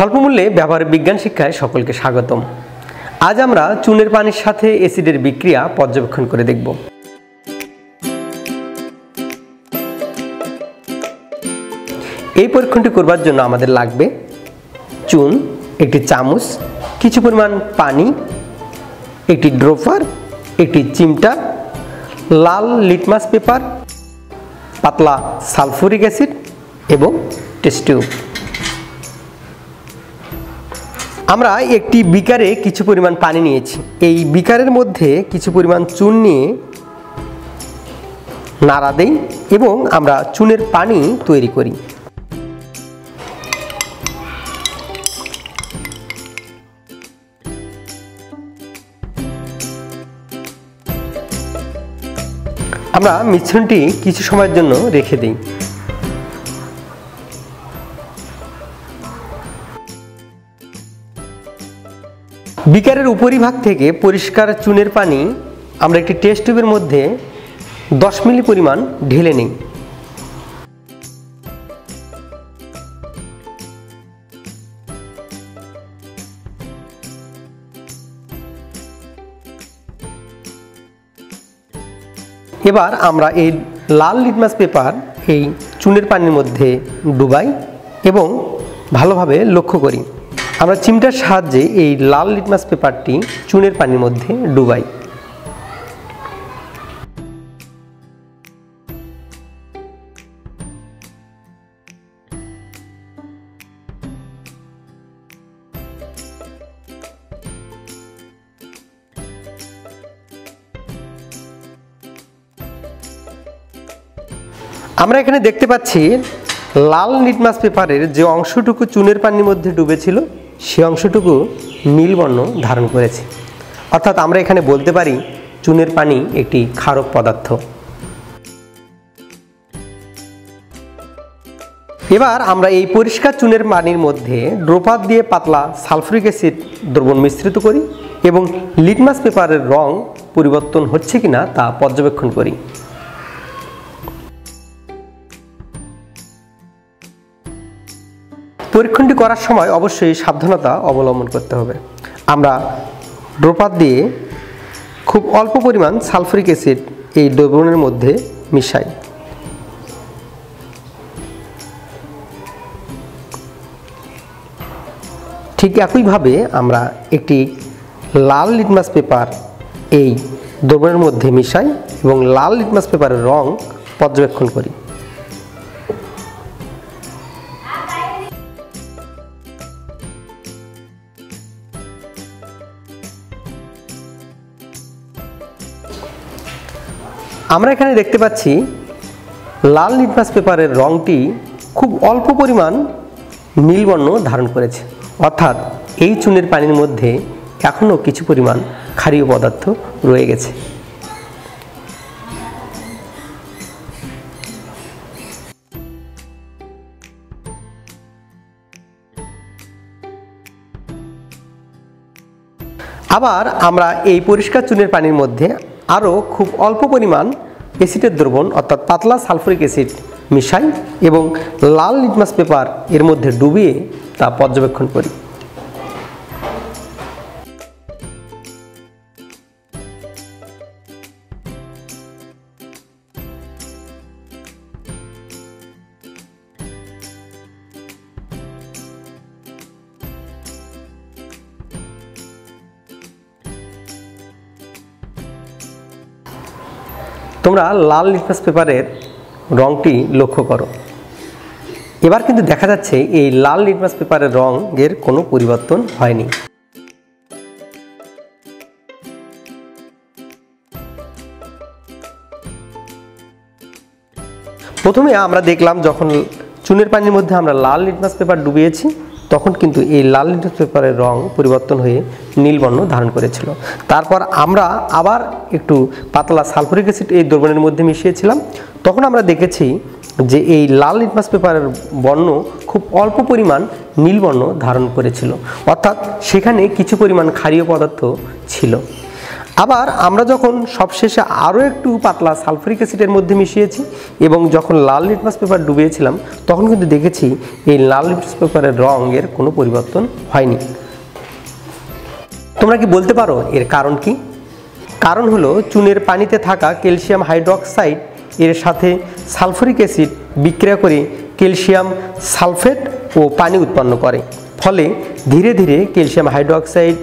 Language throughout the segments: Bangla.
স্বল্পমূল্যে ব্যবহার বিজ্ঞান শিক্ষায় সকলকে স্বাগতম। আজ আমরা চুনের পানির সাথে অ্যাসিডের বিক্রিয়া পর্যবেক্ষণ করে দেখব। এই পরীক্ষণটি করবার জন্য আমাদের লাগবে চুন, একটি চামচ, কিছু পরিমাণ পানি, একটি ড্রপার, একটি চিমটা, লাল লিটমাস পেপার, পাতলা সালফুরিক অ্যাসিড এবং টেস্ট টিউব। আমরা একটি বিকারে কিছু পরিমাণ পানি নিয়েছি। এই বিকারের মধ্যে কিছু পরিমাণ চুন নিয়ে নাড়া দেই এবং আমরা চুনের পানি তৈরি করি। আমরা মিশ্রণটি কিছু সময়ের জন্য রেখে দিই। বিকারের উপরিভাগ থেকে পরিষ্কার চুনের পানি আমরা একটি টেস্ট টিউবের মধ্যে 10 মিলি পরিমাণ ঢেলে নিই। এবার আমরা এই লাল লিটমাস পেপার এই চুনের পানির মধ্যে ডুবাই এবং ভালোভাবে লক্ষ্য করি। আমরা চিমটার সাহায্যে এই লাল লিটমাস পেপারটি চুনের পানির মধ্যে ডুবাই। আমরা এখানে দেখতে পাচ্ছি লাল লিটমাস পেপারের যে অংশটুকু চুনের পানির মধ্যে ডুবেছিল সেই অংশটুকু নীল বর্ণ ধারণ করেছে। অর্থাৎ আমরা এখানে বলতে পারি চুনের পানি একটি ক্ষারক পদার্থ। এবার আমরা এই পরিষ্কার চুনের পানির মধ্যে ড্রপার দিয়ে পাতলা সালফুরিক অ্যাসিড দ্রবণ মিশ্রিত করি এবং লিটমাস পেপারের রং পরিবর্তন হচ্ছে কিনা তা পর্যবেক্ষণ করি। পরীক্ষণটি করার সময় অবশ্যই সাবধানতা অবলম্বন করতে হবে। আমরা ড্রপার দিয়ে খুব অল্প পরিমাণ সালফুরিক অ্যাসিড এই দ্রবণের মধ্যে মিশাই। ঠিক একইভাবে আমরা একটি লাল লিটমাস পেপার এই দ্রবণের মধ্যে মিশাই এবং লাল লিটমাস পেপারের রং পর্যবেক্ষণ করি। আমরা এখানে দেখতে পাচ্ছি লাল লিটমাস পেপারের রংটি খুব অল্প পরিমাণ নীল বর্ণ ধারণ করেছে। অর্থাৎ এই চুনের পানির মধ্যে এখনও কিছু পরিমাণ ক্ষারীয় পদার্থ রয়ে গেছে। আবার আমরা এই পরিষ্কার চুনের পানির মধ্যে আরও খুব অল্প পরিমাণ অ্যাসিডের দ্রবণ অর্থাৎ পাতলা সালফুরিক অ্যাসিড মিশাই এবং লাল লিটমাস পেপার এর মধ্যে ডুবিয়ে তা পর্যবেক্ষণ করি। তোমরা লাল লিটমাস পেপারের রংটি লক্ষ্য করো। এবার কিন্তু দেখা যাচ্ছে এই লাল লিটমাস পেপারের রঙের কোনো পরিবর্তন হয়নি। প্রথমে আমরা দেখলাম যখন চুনের পানির মধ্যে আমরা লাল লিটমাস পেপার ডুবিয়েছি তখন কিন্তু এই লাল লিটমাস পেপারের রং পরিবর্তন হয়ে নীল বর্ণ ধারণ করেছিল। তারপর আমরা আবার একটু পাতলা সালফুরিক অ্যাসিড এই দ্রবণের মধ্যে মিশিয়েছিলাম, তখন আমরা দেখেছি যে এই লাল লিটমাস পেপারের বর্ণ খুব অল্প পরিমাণ নীল বর্ণ ধারণ করেছিল। অর্থাৎ সেখানে কিছু পরিমাণ ক্ষারীয় পদার্থ ছিল। আবার আমরা যখন সবশেষে আরও একটু পাতলা সালফারিক অ্যাসিডের মধ্যে মিশিয়েছি এবং যখন লাল লিটমাস পেপার ডুবিয়েছিলাম তখন কিন্তু দেখেছি এই লাল লিটমাস পেপারের রঙের কোনো পরিবর্তন হয়নি। তোমরা কি বলতে পারো এর কারণ কি? কারণ হলো চুনের পানিতে থাকা ক্যালসিয়াম হাইড্রোক্সাইড এর সাথে সালফারিক অ্যাসিড বিক্রিয়া করে ক্যালসিয়াম সালফেট ও পানি উৎপন্ন করে, ফলে ধীরে ধীরে ক্যালসিয়াম হাইড্রোক্সাইড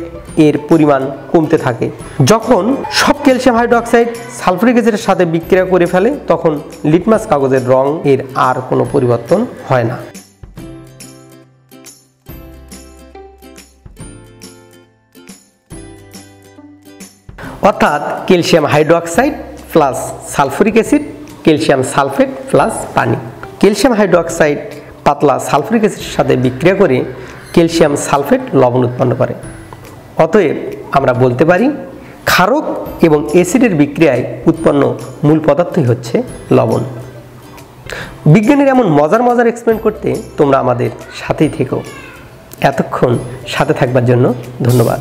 এর পরিমাণ কমতে থাকে। যখন সব ক্যালসিয়াম হাইড্রোক্সাইড সালফারিক অ্যাসিডের সাথে বিক্রিয়া করে ফেলে তখন লিটমাস কাগজের রং এর আর কোনো পরিবর্তন হয় না। অর্থাৎ calcium hydroxide plus sulphuric acid, calcium sulphate plus পানি। ক্যালসিয়াম হাইড্রোক্সাইড পাতলা সালফারিক অ্যাসিডের সাথে বিক্রিয়া করে ক্যালসিয়াম সালফেট লবণ উৎপন্ন করে। অতএব আমরা বলতে পারি ক্ষারক এবং অ্যাসিডের বিক্রিয়ায় উৎপন্ন মূল পদার্থই হচ্ছে লবণ। বিজ্ঞানের এমন মজার মজার এক্সপ্লেন করতে তোমরা আমাদের সাথেই থেকো। এতক্ষণ সাথে থাকবার জন্য ধন্যবাদ।